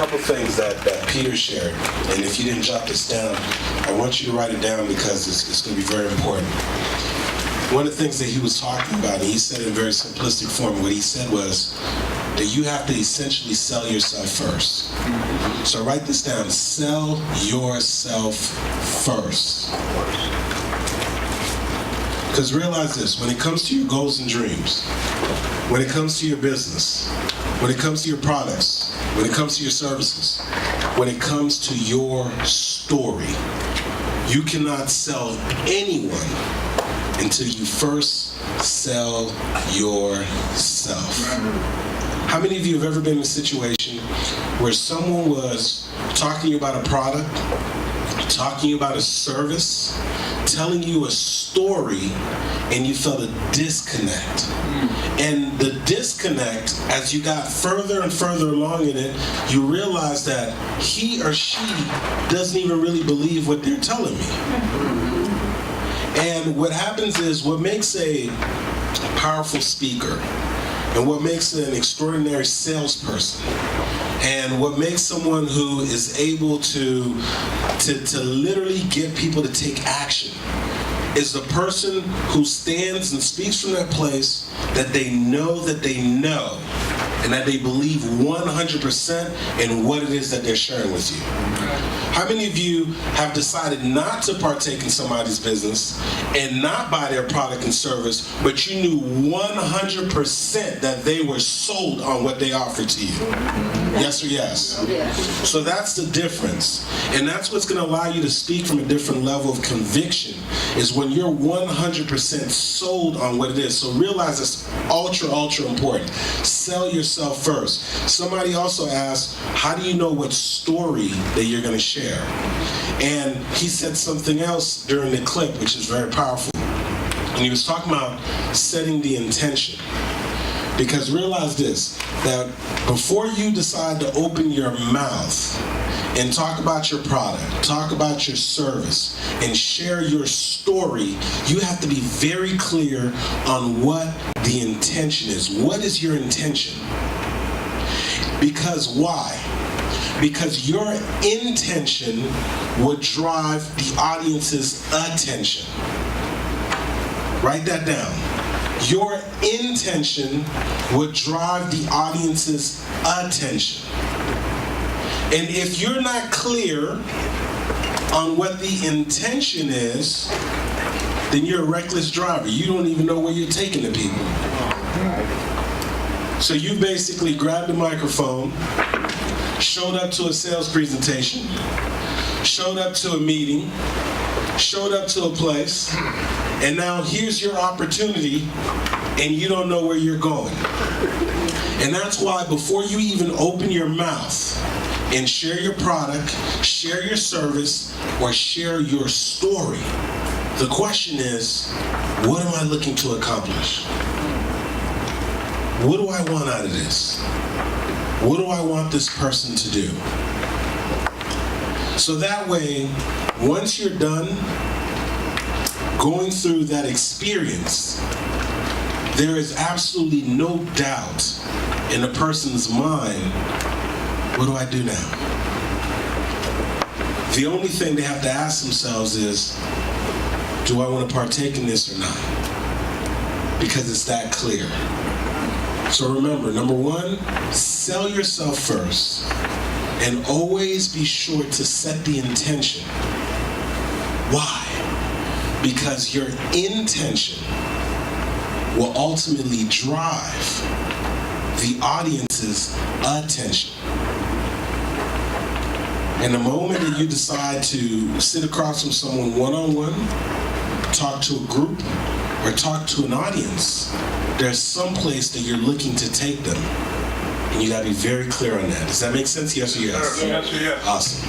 couple things that Peter shared, and if you didn't jot this down, I want you to write it down because it's going to be very important. One of the things that he was talking about, and he said in a very simplistic form, what he said was that you have to essentially sell yourself first. So write this down, sell yourself first. Because realize this, when it comes to your goals and dreams, when it comes to your business, when it comes to your products, when it comes to your services, when it comes to your story, you cannot sell anyone until you first sell yourself. How many of you have ever been in a situation where someone was talking to you about a product, talking to you about a service, telling you a story, and you felt a disconnect? And the disconnect, as you got further and further along in it, you realize that he or she doesn't even really believe what they're telling me. And what happens is, what makes a powerful speaker, and what makes an extraordinary salesperson, and what makes someone who is able to literally get people to take action, is the person who stands and speaks from that place that they know, and that they believe 100% in what it is that they're sharing with you. How many of you have decided not to partake in somebody's business and not buy their product and service, but you knew 100% that they were sold on what they offered to you? Yes or yes? Yes. So that's the difference. And that's what's going to allow you to speak from a different level of conviction, is when you're 100% sold on what it is. So realize it's ultra important. Sell yourself first. Somebody also asked, how do you know what story that you're going to share? And he said something else during the clip, which is very powerful. And he was talking about setting the intention. Because realize this, that before you decide to open your mouth and talk about your product, talk about your service, and share your story, you have to be very clear on what the intention is. What is your intention? Because why? Because your intention would drive the audience's attention. Write that down. Your intention would drive the audience's attention. And if you're not clear on what the intention is, then you're a reckless driver. You don't even know where you're taking the people. So you basically grabbed the microphone, showed up to a sales presentation, showed up to a meeting, showed up to a place, and now here's your opportunity, and you don't know where you're going. And that's why before you even open your mouth and share your product, share your service, or share your story, the question is, what am I looking to accomplish? What do I want out of this? What do I want this person to do? So that way, once you're done going through that experience, there is absolutely no doubt in a person's mind, what do I do now? The only thing they have to ask themselves is, do I want to partake in this or not? Because it's that clear. So remember, number one, sell yourself first, and always be sure to set the intention. Why? Because your intention will ultimately drive the audience's attention. And the moment that you decide to sit across from someone one-on-one, talk to a group, or talk to an audience, there's some place that you're looking to take them. And you gotta be very clear on that. Does that make sense? Yes or yes? Yes or yes. Awesome.